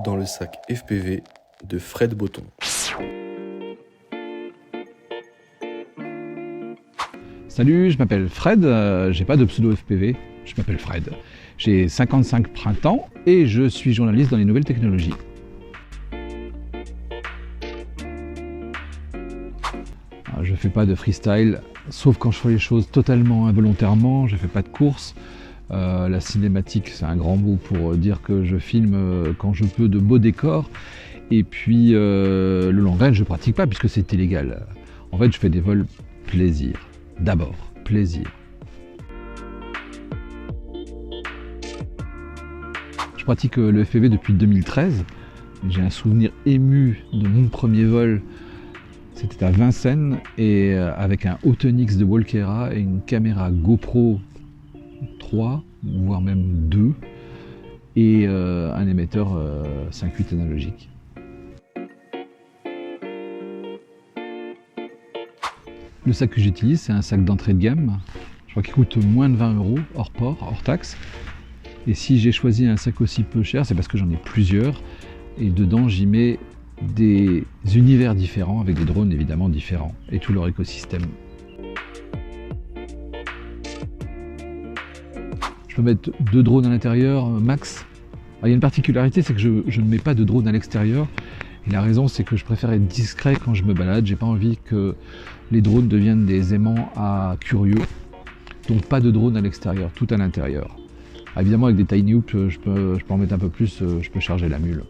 dans le sac FPV de Fred Botton. Salut, je m'appelle Fred, j'ai pas de pseudo FPV, je m'appelle Fred. J'ai 55 printemps et je suis journaliste dans les nouvelles technologies. Je fais pas de freestyle, sauf quand je fais les choses totalement involontairement, je fais pas de course. La cinématique, c'est un grand mot pour dire que je filme quand je peux de beaux décors. Et puis le long range, je pratique pas puisque c'est illégal. En fait, je fais des vols plaisir. D'abord, plaisir. Je pratique le FPV depuis 2013. J'ai un souvenir ému de mon premier vol. C'était à Vincennes et avec un Autonix de Walkera et une caméra GoPro 3, voire même 2, et un émetteur 5.8 analogique. Le sac que j'utilise, c'est un sac d'entrée de gamme. Je crois qu'il coûte moins de 20 €, hors port, hors taxe. Et si j'ai choisi un sac aussi peu cher, c'est parce que j'en ai plusieurs. Et dedans, j'y mets des univers différents, avec des drones évidemment différents, et tout leur écosystème. Je peux mettre 2 drones à l'intérieur, max. Alors, il y a une particularité, c'est que je ne mets pas de drone à l'extérieur. Et la raison, c'est que je préfère être discret quand je me balade. J'ai pas envie que les drones deviennent des aimants à curieux. Donc pas de drone à l'extérieur, tout à l'intérieur. Évidemment, avec des tiny hoops, je peux en mettre un peu plus, je peux charger la mule.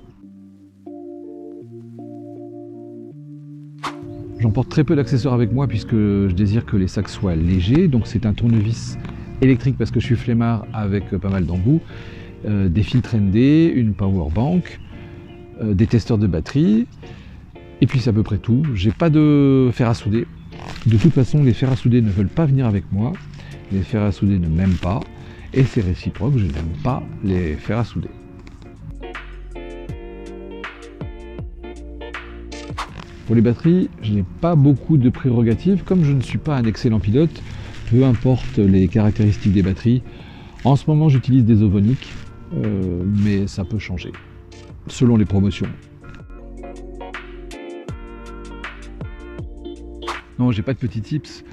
J'emporte très peu d'accessoires avec moi puisque je désire que les sacs soient légers. Donc c'est un tournevis électrique parce que je suis flemmard avec pas mal d'embouts, des filtres ND, une power bank, des testeurs de batterie, et puis c'est à peu près tout. J'ai pas de fer à souder. De toute façon, les fers à souder ne veulent pas venir avec moi. Les fers à souder ne m'aiment pas. Et c'est réciproque, je n'aime pas les fers à souder. Pour les batteries, je n'ai pas beaucoup de prérogatives. Comme je ne suis pas un excellent pilote, peu importe les caractéristiques des batteries. En ce moment, j'utilise des Ovonic, mais ça peut changer, selon les promotions. Non, j'ai pas de petits tips.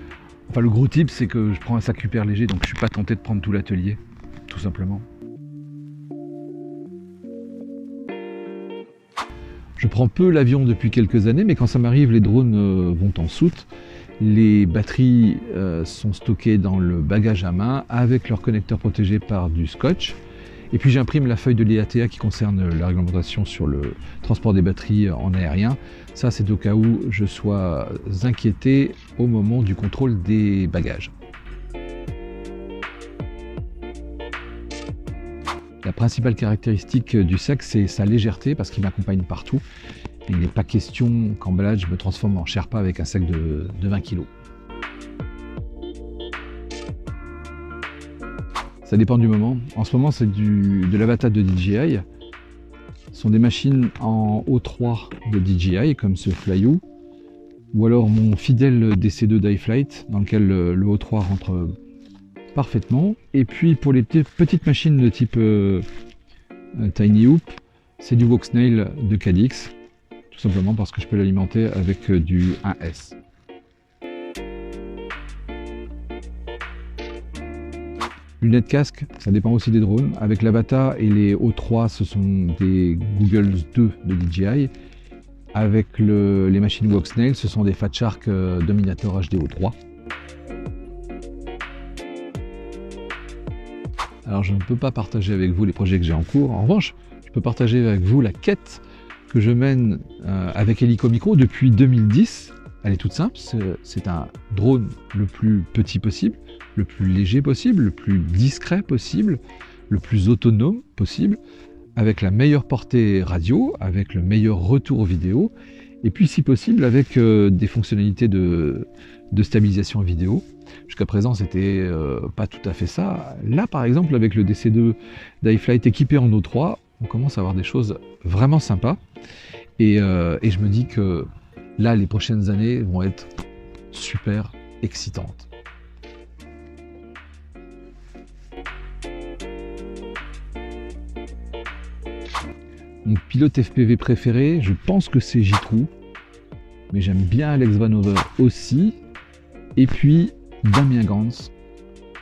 Enfin, le gros tip, c'est que je prends un sac super léger, donc je suis pas tenté de prendre tout l'atelier, tout simplement. Je prends peu l'avion depuis quelques années, mais quand ça m'arrive, les drones vont en soute. Les batteries sont stockées dans le bagage à main avec leur connecteur protégé par du scotch. Et puis j'imprime la feuille de l'IATA qui concerne la réglementation sur le transport des batteries en aérien. Ça, c'est au cas où je sois inquiété au moment du contrôle des bagages. La principale caractéristique du sac, c'est sa légèreté parce qu'il m'accompagne partout. Il n'est pas question qu'en balade, je me transforme en Sherpa avec un sac de 20 kg. Ça dépend du moment. En ce moment, c'est de l'Avata de DJI. Ce sont des machines en O3 de DJI, comme ce Flyu, ou alors mon fidèle DC2 d'iFlight, dans lequel le O3 rentre parfaitement. Et puis pour les petites machines de type Tiny Hoop, c'est du Voxnail de Cadix, tout simplement parce que je peux l'alimenter avec du 1S. Lunettes casque, ça dépend aussi des drones. Avec l'Avata et les O3, ce sont des Google 2 de DJI. Avec les machines Voxnail, ce sont des Fat Shark Dominator HD O3. Alors je ne peux pas partager avec vous les projets que j'ai en cours. En revanche, je peux partager avec vous la quête que je mène avec Helico Micro depuis 2010. Elle est toute simple, c'est un drone le plus petit possible, le plus léger possible, le plus discret possible, le plus autonome possible, avec la meilleure portée radio, avec le meilleur retour vidéo, et puis si possible avec des fonctionnalités de stabilisation vidéo. Jusqu'à présent, c'était pas tout à fait ça. Là, par exemple, avec le DC2 d'iFlight équipé en O3, on commence à avoir des choses vraiment sympas. Et je me dis que là, les prochaines années vont être super excitantes. Mon pilote FPV préféré, je pense que c'est J-Crew, mais j'aime bien Alex Vanover aussi. Et puis Damien Gans,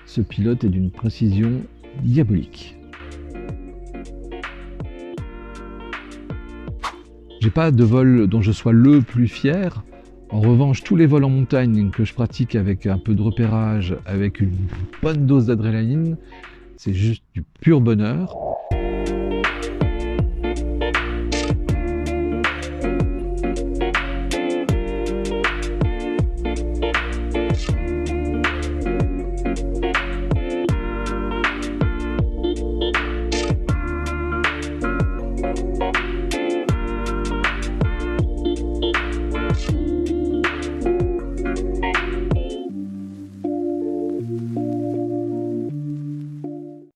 ce pilote est d'une précision diabolique. J'ai pas de vol dont je sois le plus fier. En revanche, tous les vols en montagne que je pratique avec un peu de repérage, avec une bonne dose d'adrénaline, c'est juste du pur bonheur.